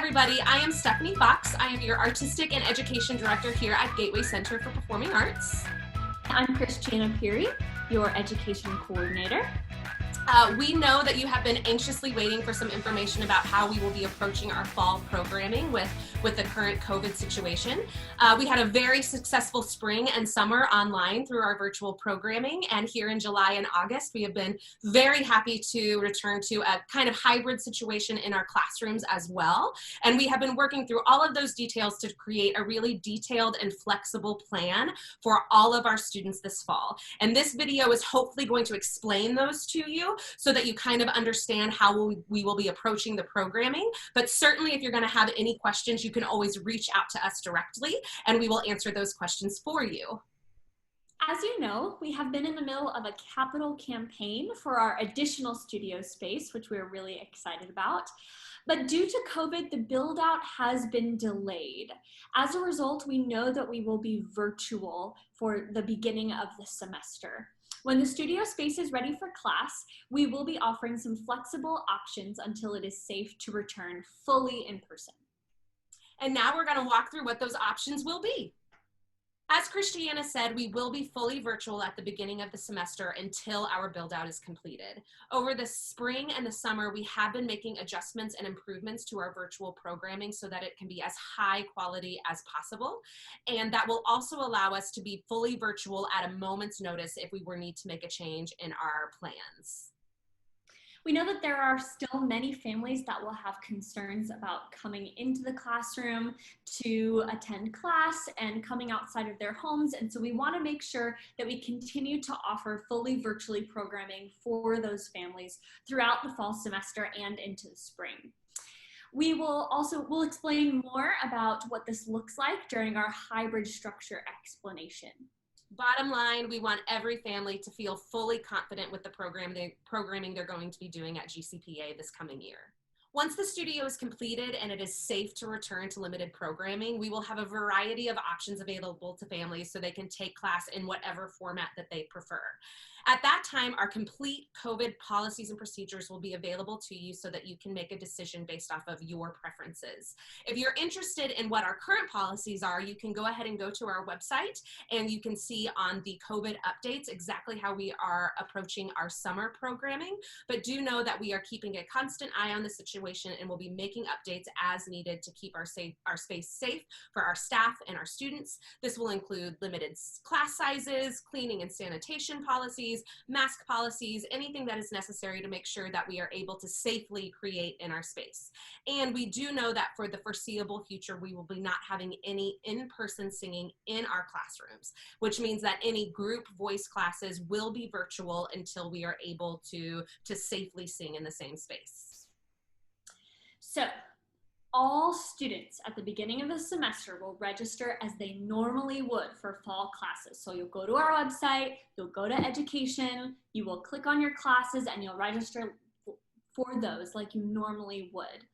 everybody. I am Stephanie Fox. I am your Artistic and Education Director here at Gateway Center for Performing Arts. I'm Kristianna Pirrie, your Education Coordinator. We know that you have been anxiously waiting for some information about how we will be approaching our fall programming with the current COVID situation. We had a very successful spring and summer online through our virtual programming, and here in July and August, we have been very happy to return to a kind of hybrid situation in our classrooms as well. And we have been working through all of those details to create a really detailed and flexible plan for all of our students this fall. And this video is hopefully going to explain those to you, so that you kind of understand how we will be approaching the programming. But certainly if you're going to have any questions, you can always reach out to us directly and we will answer those questions for you. As you know, we have been in the middle of a capital campaign for our additional studio space, which we're really excited about. But due to COVID, the build out has been delayed. As a result, we know that we will be virtual for the beginning of the semester. When the studio space is ready for class, we will be offering some flexible options until it is safe to return fully in person. And now we're going to walk through what those options will be. As Kristianna said, we will be fully virtual at the beginning of the semester until our build out is completed. Over the spring and the summer, we have been making adjustments and improvements to our virtual programming so that it can be as high quality as possible. And that will also allow us to be fully virtual at a moment's notice if we were need to make a change in our plans. We know that there are still many families that will have concerns about coming into the classroom to attend class and coming outside of their homes. And so we want to make sure that we continue to offer fully virtually programming for those families throughout the fall semester and into the spring. We'll explain more about what this looks like during our hybrid structure explanation. Bottom line, we want every family to feel fully confident with the programming they're going to be doing at GCPA this coming year. Once the studio is completed and it is safe to return to limited programming, we will have a variety of options available to families so they can take class in whatever format that they prefer. At that time, our complete COVID policies and procedures will be available to you so that you can make a decision based off of your preferences. If you're interested in what our current policies are, you can go ahead and go to our website and you can see on the COVID updates exactly how we are approaching our summer programming. But do know that we are keeping a constant eye on the situation and will be making updates as needed to keep our space safe for our staff and our students. This will include limited class sizes, cleaning and sanitation policies, mask policies, anything that is necessary to make sure that we are able to safely create in our space. And we do know that for the foreseeable future, we will be not having any in-person singing in our classrooms, which means that any group voice classes will be virtual until we are able to safely sing in the same space. So, all students at the beginning of the semester will register as they normally would for fall classes. So you'll go to our website, you'll go to education, you will click on your classes and you'll register for those like you normally would.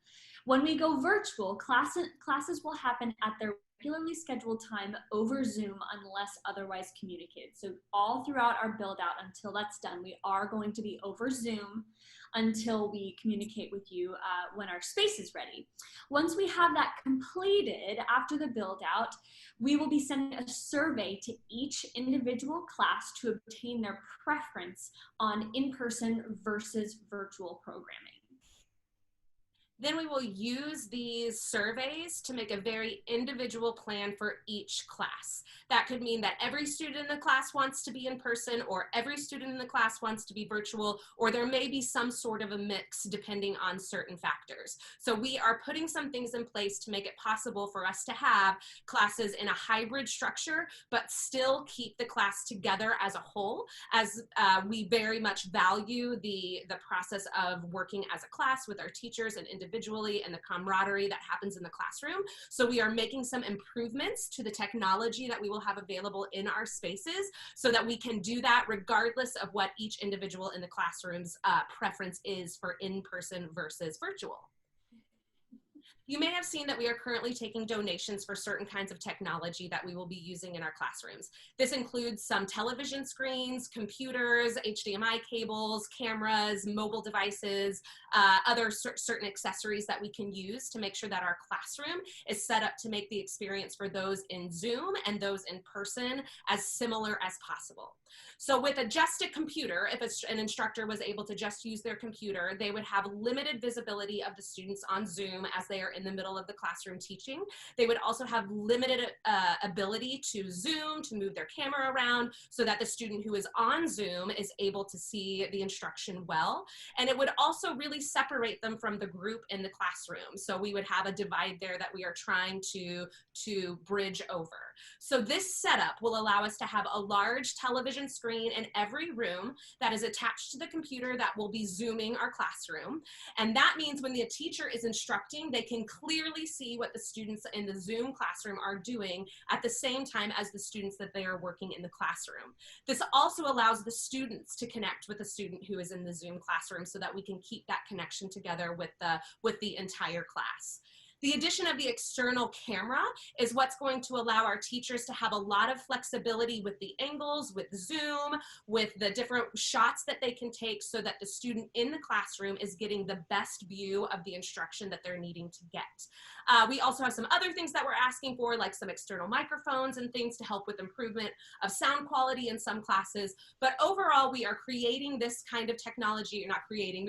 When we go virtual, classes will happen at their regularly scheduled time over Zoom unless otherwise communicated. So all throughout our build out until that's done, we are going to be over Zoom until we communicate with you when our space is ready. Once we have that completed after the build out, we will be sending a survey to each individual class to obtain their preference on in-person versus virtual programming. Then we will use these surveys to make a very individual plan for each class. That could mean that every student in the class wants to be in person, or every student in the class wants to be virtual, or there may be some sort of a mix depending on certain factors. So we are putting some things in place to make it possible for us to have classes in a hybrid structure, but still keep the class together as a whole, as we very much value the process of working as a class with our teachers and individually, and the camaraderie that happens in the classroom. So we are making some improvements to the technology that we will have available in our spaces so that we can do that regardless of what each individual in the classroom's preference is for in-person versus virtual. You may have seen that we are currently taking donations for certain kinds of technology that we will be using in our classrooms. This includes some television screens, computers, HDMI cables, cameras, mobile devices, other certain accessories that we can use to make sure that our classroom is set up to make the experience for those in Zoom and those in person as similar as possible. So with a just a computer, if an instructor was able to just use their computer, they would have limited visibility of the students on Zoom as they are in the middle of the classroom teaching. They would also have limited ability to zoom, to move their camera around so that the student who is on Zoom is able to see the instruction well. And it would also really separate them from the group in the classroom. So we would have a divide there that we are trying to bridge over. So this setup will allow us to have a large television screen in every room that is attached to the computer that will be zooming our classroom. And that means when the teacher is instructing, they can clearly see what the students in the Zoom classroom are doing at the same time as the students that they are working in the classroom. This also allows the students to connect with the student who is in the Zoom classroom so that we can keep that connection together with the entire class. The addition of the external camera is what's going to allow our teachers to have a lot of flexibility with the angles, with Zoom, with the different shots that they can take so that the student in the classroom is getting the best view of the instruction that they're needing to get. We also have some other things that we're asking for, like some external microphones and things to help with improvement of sound quality in some classes. But overall, we are creating this kind of technology, we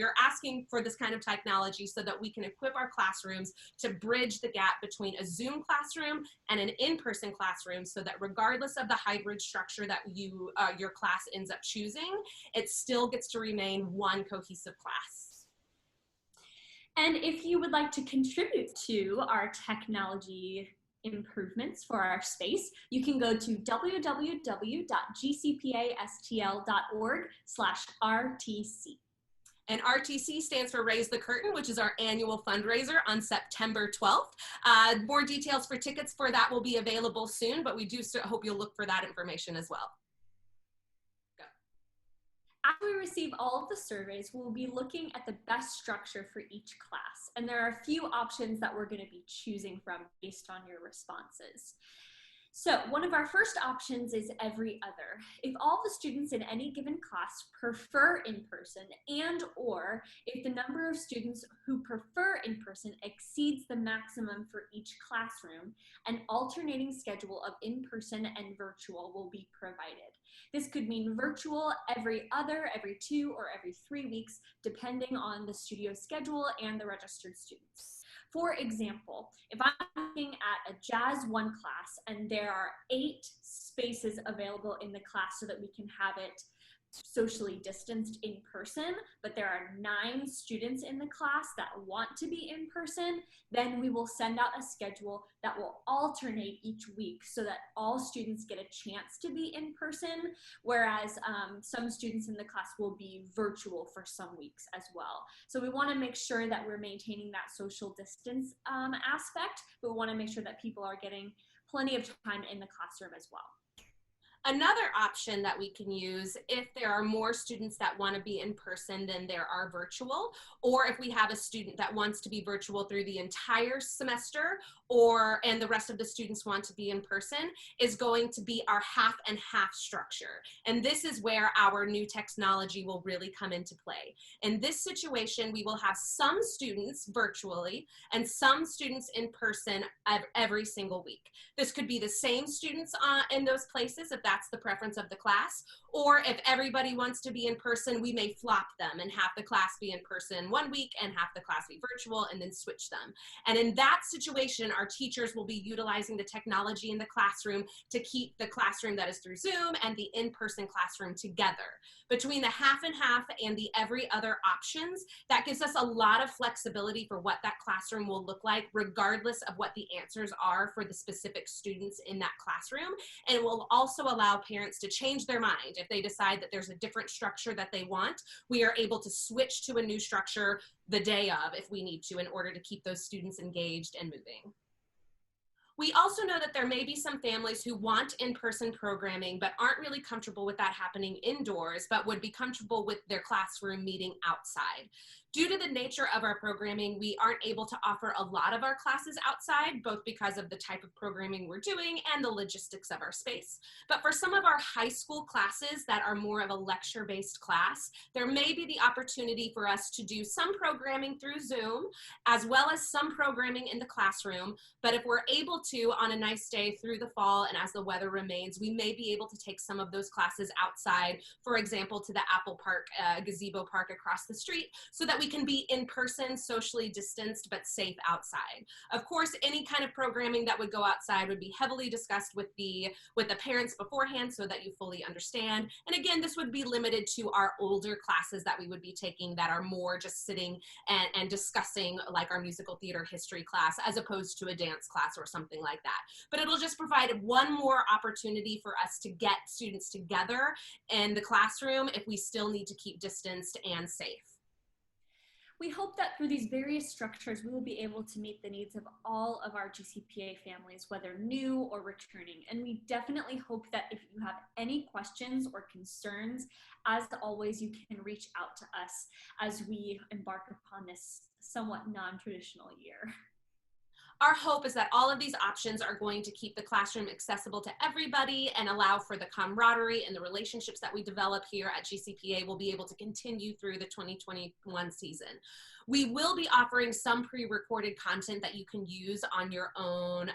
are asking for this kind of technology so that we can equip our classrooms to bridge the gap between a Zoom classroom and an in-person classroom so that regardless of the hybrid structure that your class ends up choosing, it still gets to remain one cohesive class. And if you would like to contribute to our technology improvements for our space, you can go to www.gcpastl.org/RTC. And RTC stands for Raise the Curtain, which is our annual fundraiser on September 12th. More details for tickets for that will be available soon, but we do hope you'll look for that information as well. After we receive all of the surveys, we'll be looking at the best structure for each class. And there are a few options that we're going to be choosing from based on your responses. So one of our first options is every other. If all the students in any given class prefer in-person and/or if the number of students who prefer in-person exceeds the maximum for each classroom, an alternating schedule of in-person and virtual will be provided. This could mean virtual every other, every 2, or every 3 weeks, depending on the studio schedule and the registered students. For example, if I'm looking at a Jazz 1 class and there are 8 spaces available in the class so that we can have it socially distanced in person, but there are 9 students in the class that want to be in person, then we will send out a schedule that will alternate each week so that all students get a chance to be in person, whereas some students in the class will be virtual for some weeks as well. So we want to make sure that we're maintaining that social distance aspect, but we want to make sure that people are getting plenty of time in the classroom as well. Another option that we can use if there are more students that want to be in person than there are virtual, or if we have a student that wants to be virtual through the entire semester and the rest of the students want to be in person, is going to be our half and half structure. And this is where our new technology will really come into play. In this situation, we will have some students virtually and some students in person every single week. This could be the same students in those places if that's the preference of the class, or if everybody wants to be in person, we may flop them and have the class be in person one week and have the class be virtual and then switch them. And in that situation, our teachers will be utilizing the technology in the classroom to keep the classroom that is through Zoom and the in-person classroom together. Between the half and half and the every other options, that gives us a lot of flexibility for what that classroom will look like, regardless of what the answers are for the specific students in that classroom. And it will also allow parents to change their mind. If they decide that there's a different structure that they want, we are able to switch to a new structure the day of if we need to in order to keep those students engaged and moving. We also know that there may be some families who want in-person programming but aren't really comfortable with that happening indoors, but would be comfortable with their classroom meeting outside. Due to the nature of our programming, we aren't able to offer a lot of our classes outside, both because of the type of programming we're doing and the logistics of our space. But for some of our high school classes that are more of a lecture-based class, there may be the opportunity for us to do some programming through Zoom, as well as some programming in the classroom. But if we're able to, on a nice day through the fall and as the weather remains, we may be able to take some of those classes outside, for example, to the Apple Park, gazebo park across the street, so that we can be in person, socially distanced, but safe outside. Of course, any kind of programming that would go outside would be heavily discussed with the parents beforehand so that you fully understand. And again, this would be limited to our older classes that we would be taking that are more just sitting and discussing, like our musical theater history class, as opposed to a dance class or something like that. But it'll just provide one more opportunity for us to get students together in the classroom if we still need to keep distanced and safe. We hope that through these various structures, we will be able to meet the needs of all of our GCPA families, whether new or returning. And we definitely hope that if you have any questions or concerns, as always, you can reach out to us as we embark upon this somewhat non-traditional year. Our hope is that all of these options are going to keep the classroom accessible to everybody and allow for the camaraderie and the relationships that we develop here at GCPA will be able to continue through the 2021 season. We will be offering some pre-recorded content that you can use on your own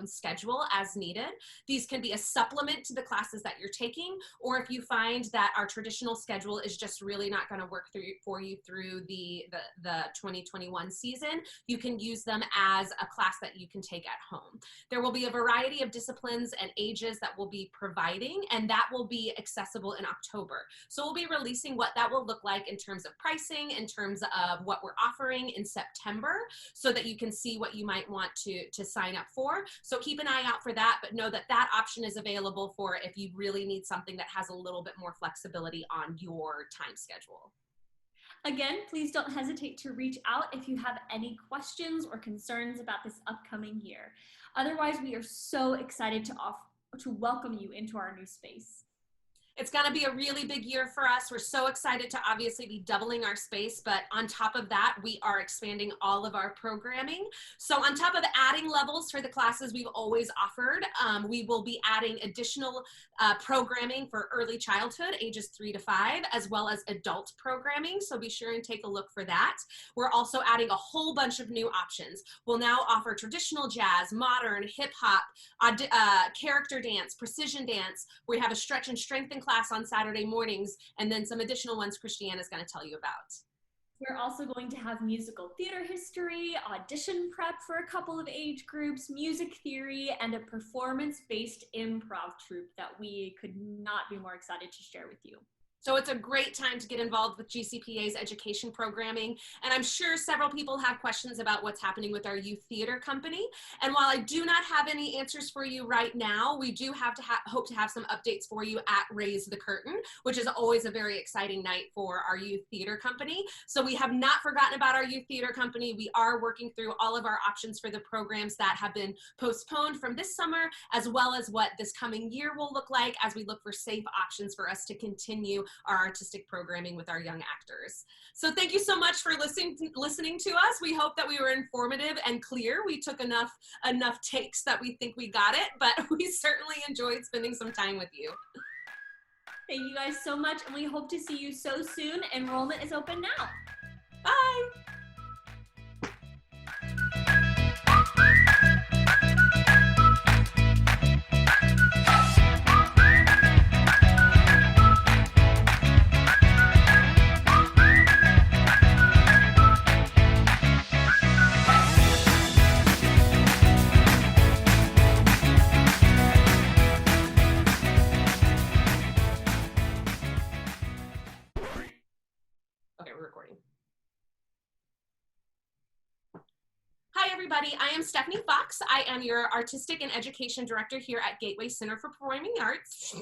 schedule as needed. These can be a supplement to the classes that you're taking, or if you find that our traditional schedule is just really not going to work for you through the 2021 season, you can use them as a class that you can take at home. There will be a variety of disciplines and ages that we'll be providing, and that will be accessible in October. So we'll be releasing what that will look like in terms of pricing, in terms of what we're offering in September, so that you can see what you might want to sign up for. So keep an eye out for that, but know that that option is available for if you really need something that has a little bit more flexibility on your time schedule. Again, please don't hesitate to reach out if you have any questions or concerns about this upcoming year. Otherwise, we are so excited to welcome you into our new space. It's going to be a really big year for us. We're so excited to obviously be doubling our space, but on top of that, we are expanding all of our programming. So on top of adding levels for the classes we've always offered, we will be adding additional programming for early childhood, ages 3 to 5, as well as adult programming. So be sure and take a look for that. We're also adding a whole bunch of new options. We'll now offer traditional jazz, modern, hip hop, character dance, precision dance. We have a stretch and strengthen class on Saturday mornings, and then some additional ones Kristianna is going to tell you about. We're also going to have musical theater history, audition prep for a couple of age groups, music theory, and a performance-based improv troupe that we could not be more excited to share with you. So it's a great time to get involved with GCPA's education programming. And I'm sure several people have questions about what's happening with our youth theater company. And while I do not have any answers for you right now, we do have to hope to have some updates for you at Raise the Curtain, which is always a very exciting night for our youth theater company. So we have not forgotten about our youth theater company. We are working through all of our options for the programs that have been postponed from this summer, as well as what this coming year will look like as we look for safe options for us to continue our artistic programming with our young actors. So thank you so much for listening to us. We hope that we were informative and clear. We took enough takes that we think we got it, but we certainly enjoyed spending some time with you. Thank you guys so much, and we hope to see you so soon. Enrollment is open now. Bye. Hi everybody, I am Stephanie Fox. I am your Artistic and Education Director here at Gateway Center for Performing Arts.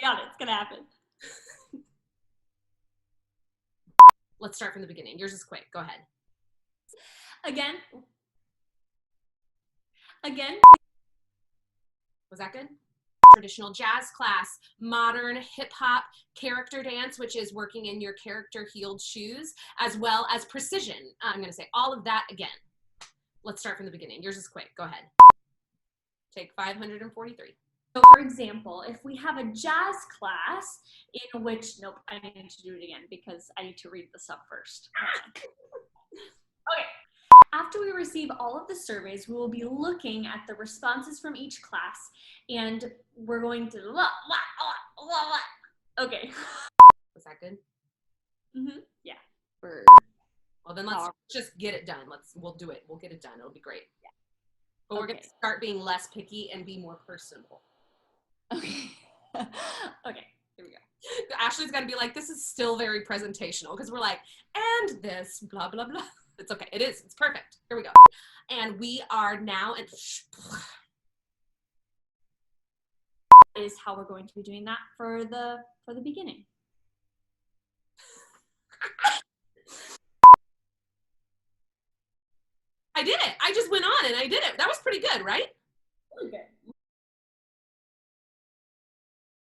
Yeah, it's gonna happen. Let's start from the beginning. Yours is quick, go ahead. Again. Was that good? traditional jazz class, modern hip hop, character dance, which is working in your character heeled shoes, as well as precision. I'm going to say all of that again. Let's start from the beginning. Yours is quick. Go ahead. Take 543. So for example, if we have a jazz class in which, nope, I need to do it again because I need to read this up first. Okay. After we receive all of the surveys, we will be looking at the responses from each class, and we're going to, okay. Was that good? Mm-hmm. Yeah. Well, then let's just get it done. We'll do it. We'll get it done. It'll be great. Yeah. But we're going to start being less picky and be more personable. Okay. Okay, here we go. Ashley's got to be like, this is still very presentational, because we're like, and this, blah, blah, blah. It's okay. It is. It's perfect. Here we go. And we are now, and is how we're going to be doing that for the beginning. I did it. I just went on and I did it. That was pretty good, right? Really good.